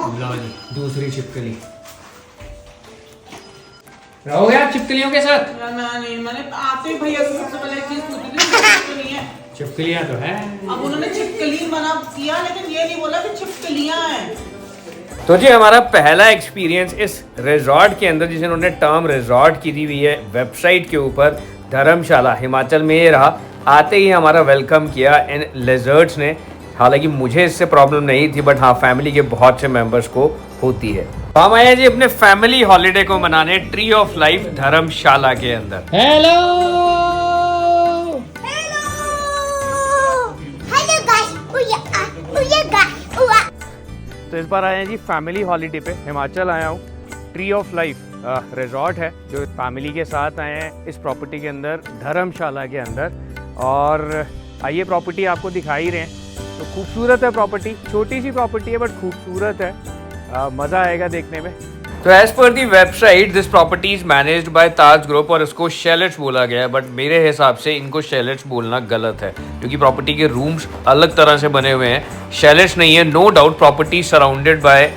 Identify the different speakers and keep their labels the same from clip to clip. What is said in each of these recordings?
Speaker 1: लो जी, दूसरी छिपकली। रहोगे आप छिपकलियों के साथ?
Speaker 2: नहीं, मैंने आते ही भैया से सबसे पहले एक चीज पूछी थी, छिपकली है।
Speaker 1: छिपकलियाँ तो है।
Speaker 2: अब उन्होंने छिपकली मना किया, लेकिन ये नहीं बोला कि छिपकलियां हैं।
Speaker 3: तो जी हमारा पहला एक्सपीरियंस इस रिजॉर्ट के अंदर, जिसे उन्होंने टर्म रिजॉर्ट की दी हुई है वेबसाइट के ऊपर, धर्मशाला हिमाचल में ये रहा। आते ही हमारा वेलकम किया इन लेजर्ड्स ने। हालांकि मुझे इससे प्रॉब्लम नहीं थी, बट हाँ फैमिली के बहुत से मेंबर्स को होती है। तो हम आए जी अपने फैमिली हॉलीडे को मनाने ट्री ऑफ लाइफ धर्मशाला के अंदर।
Speaker 1: हेलो
Speaker 3: तो इस बार आए हैं जी फैमिली हॉलीडे पे, हिमाचल आया हूँ। ट्री ऑफ लाइफ रिजॉर्ट है जो फैमिली के साथ आए हैं इस प्रॉपर्टी के अंदर, धर्मशाला के अंदर। और आइए प्रॉपर्टी आपको दिखा ही रहे हैं। तो खूबसूरत है प्रॉपर्टी, छोटी सी प्रॉपर्टी है बट खूबसूरत है, मज़ा आएगा देखने में। तो एज पर the website this property is managed by Taj group और इसको शैलेट्स बोला गया है, बट मेरे हिसाब से इनको शैलेट्स बोलना गलत है क्योंकि प्रॉपर्टी के रूम्स अलग तरह से बने हुए हैं, शैलेट्स नहीं है। No doubt property surrounded by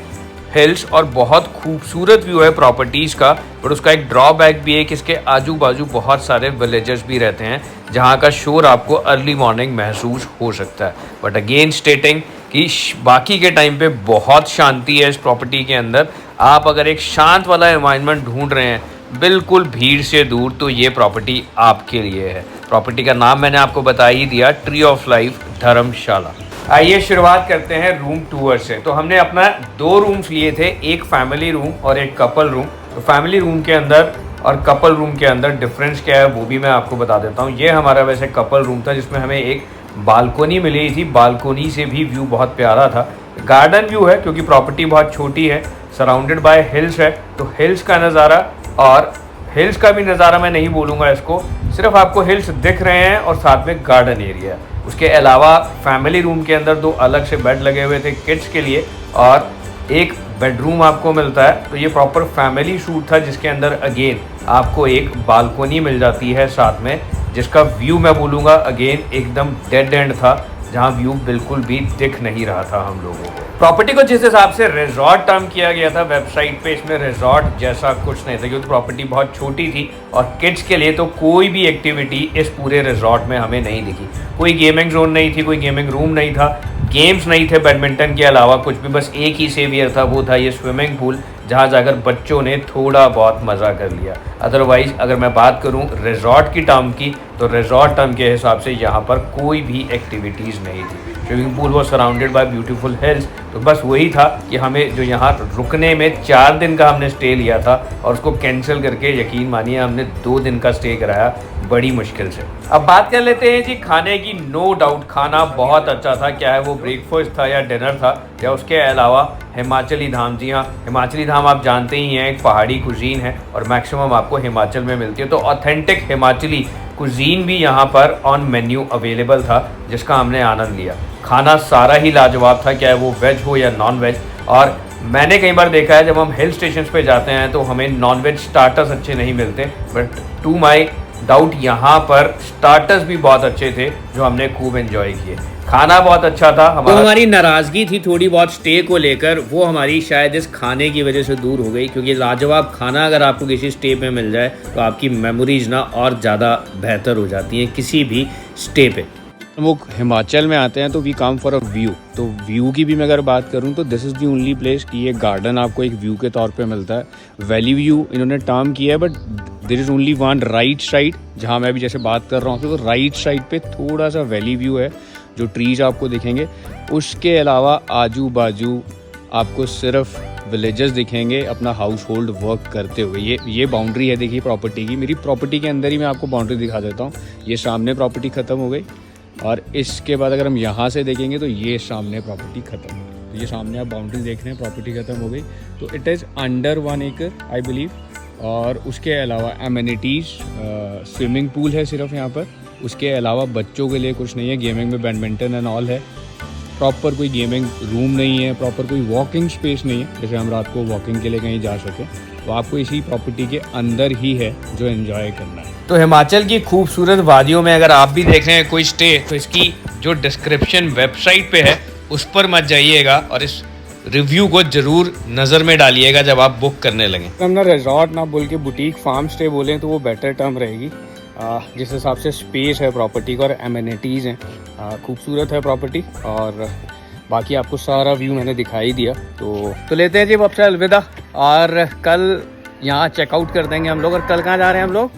Speaker 3: hills और बहुत खूबसूरत व्यू है प्रॉपर्टीज़ का, बट उसका एक ड्रॉबैक भी है कि इसके आजू बाजू बहुत सारे विलेजर्स भी रहते हैं जहाँ का शोर आपको अर्ली मॉर्निंग महसूस हो सकता है। बट अगेन स्टेटिंग कि बाकी के टाइम पे बहुत शांति है इस प्रॉपर्टी के अंदर। आप अगर एक शांत वाला एनवायरनमेंट ढूंढ रहे हैं बिल्कुल भीड़ से दूर, तो ये प्रॉपर्टी आपके लिए है। प्रॉपर्टी का नाम मैंने आपको बता ही दिया, ट्री ऑफ लाइफ धर्मशाला। आइए शुरुआत करते हैं रूम टूर से। तो हमने अपना 2 रूम्स लिए थे, एक फैमिली रूम और एक कपल रूम। तो फैमिली रूम के अंदर और कपल रूम के अंदर डिफरेंस क्या है वो भी मैं आपको बता देता हूँ। ये हमारा वैसे कपल रूम था जिसमें हमें एक बालकोनी मिली थी, बालकोनी से भी व्यू बहुत प्यारा था। गार्डन व्यू है क्योंकि प्रॉपर्टी बहुत छोटी है, सराउंडेड बाय हिल्स है, तो हिल्स का नज़ारा, और हिल्स का भी नज़ारा मैं नहीं बोलूँगा इसको, सिर्फ आपको हिल्स दिख रहे हैं और साथ में गार्डन एरिया है। उसके अलावा फैमिली रूम के अंदर 2 अलग से बेड लगे हुए थे किड्स के लिए और एक बेडरूम आपको मिलता है। तो ये प्रॉपर फैमिली सूट था जिसके अंदर अगेन आपको एक बालकोनी मिल जाती है साथ में, जिसका व्यू मैं बोलूँगा अगेन एकदम डेड एंड था, जहाँ व्यू बिल्कुल भी दिख नहीं रहा था हम लोगों को। प्रॉपर्टी को जिस हिसाब से रिजॉर्ट टर्म किया गया था वेबसाइट पे, इसमें रिजॉर्ट जैसा कुछ नहीं था क्योंकि प्रॉपर्टी बहुत छोटी थी और किड्स के लिए तो कोई भी एक्टिविटी इस पूरे रिजॉर्ट में हमें नहीं दिखी। कोई गेमिंग जोन नहीं थी, कोई गेमिंग रूम नहीं था, गेम्स नहीं थे बैडमिंटन के अलावा कुछ भी, बस एक ही सेवियर था, वो था ये स्विमिंग पूल, जहाँ जाकर बच्चों ने थोड़ा बहुत मज़ा कर लिया। अदरवाइज़ अगर मैं बात करूँ रिजॉर्ट की टर्म की, तो रिजॉर्ट टर्म के हिसाब से यहाँ पर कोई भी एक्टिविटीज़ नहीं थी। Swimming pool was surrounded by beautiful hills. तो बस वही था कि हमें जो यहाँ रुकने में 4 दिन का हमने स्टे लिया था और उसको कैंसिल करके यकीन मानिए हमने 2 दिन का स्टे कराया बड़ी मुश्किल से। अब बात कर लेते हैं जी खाने की। नो डाउट खाना बहुत अच्छा था, क्या है वो ब्रेकफास्ट था या डिनर था या उसके अलावा हिमाचली धाम। जी हाँ, हिमाचली धाम आप जानते ही हैं एक पहाड़ी कुजीन है और मैक्सिमम आपको हिमाचल में मिलती है, तो ऑथेंटिक हिमाचली कुजीन भी यहाँ पर ऑन मेन्यू अवेलेबल था जिसका हमने आनंद लिया। खाना सारा ही लाजवाब था, क्या है वो वेज हो या नॉन वेज। और मैंने कई बार देखा है जब हम हिल स्टेशन पे जाते हैं तो हमें नॉन वेज स्टार्टर्स अच्छे नहीं मिलते, बट टू माई डाउट यहाँ पर स्टार्टर्स भी बहुत अच्छे थे जो हमने खूब एंजॉय किए। खाना बहुत अच्छा था। हमारी नाराज़गी थी थोड़ी बहुत स्टे को लेकर, वो हमारी शायद इस खाने की वजह से दूर हो गई, क्योंकि लाजवाब खाना अगर आपको किसी स्टे पे मिल जाए तो आपकी मेमोरीज ना और ज़्यादा बेहतर हो जाती हैं किसी भी स्टे पे। हम लोग हिमाचल में आते हैं तो we come for a view. तो व्यू की भी मैं अगर बात करूं तो this is the only place कि ये गार्डन आपको एक व्यू के तौर पे मिलता है। वैली व्यू इन्होंने टर्म किया है, but there is only one right side, जहां मैं भी जैसे बात कर रहा हूँ तो राइट साइड पे थोड़ा सा वैली व्यू है, जो ट्रीज आपको दिखेंगे। उसके अलावा आजू बाजू आपको सिर्फ विलेजेस दिखेंगे अपना हाउस होल्ड वर्क करते हुए। ये बाउंड्री है देखिए प्रॉपर्टी की। मेरी प्रॉपर्टी के अंदर ही मैं आपको बाउंड्री दिखा देता हूँ। ये सामने प्रॉपर्टी ख़त्म हो गई और इसके बाद अगर हम यहाँ से देखेंगे तो ये सामने प्रॉपर्टी ख़त्म हो गई। तो ये सामने आप बाउंड्री देख रहे हैं, प्रॉपर्टी ख़त्म हो गई। तो इट इज़ अंडर 1 एकड़ आई बिलीव। और उसके अलावा एमिनिटीज़ स्विमिंग पूल है सिर्फ यहाँ पर, उसके अलावा बच्चों के लिए कुछ नहीं है। गेमिंग में बैडमिंटन एंड ऑल है। प्रॉपर कोई गेमिंग रूम नहीं है, प्रॉपर कोई वॉकिंग स्पेस नहीं है जैसे हम रात को वॉकिंग के लिए कहीं जा सकें। तो आपको इसी प्रॉपर्टी के अंदर ही है जो एंजॉय करना है। तो हिमाचल की खूबसूरत वादियों में अगर आप भी देख रहे हैं कोई स्टे, तो इसकी जो डिस्क्रिप्शन वेबसाइट पे है उस पर मत जाइएगा और इस रिव्यू को जरूर नज़र में डालिएगा जब आप बुक करने लगें। हम ना रिजॉर्ट ना बोल के बुटीक फार्म स्टे बोलें तो वो बेटर टर्म रहेगी। जिस हिसाब से स्पेस है प्रॉपर्टी का और एमिनिटीज़ हैं, खूबसूरत है प्रॉपर्टी। और बाकी आपको सारा व्यू मैंने दिखाई दिया। तो लेते हैं जी अब से अलविदा, और कल यहाँ चेकआउट कर देंगे हम लोग। और कल कहाँ जा रहे हैं हम लोग?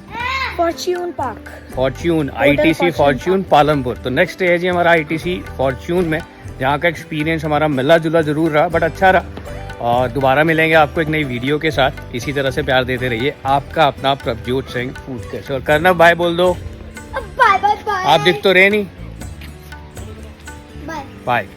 Speaker 4: Fortune park,
Speaker 3: Fortune ITC Fortune Palampur. तो नेक्स्ट डे है जी हमारा आईटीसी फॉर्च्यून में, जहाँ का एक्सपीरियंस हमारा मिला जुला ज़रूर रहा बट अच्छा रहा। और दोबारा मिलेंगे आपको एक नई वीडियो के साथ। इसी तरह से प्यार देते रहिए। आपका अपना प्रभजोत सिंह फूड कैसे। और करना बाय बोल दो।
Speaker 4: Bye bye bye.
Speaker 3: आप दिख तो रहे नहीं।
Speaker 4: Bye
Speaker 3: bye.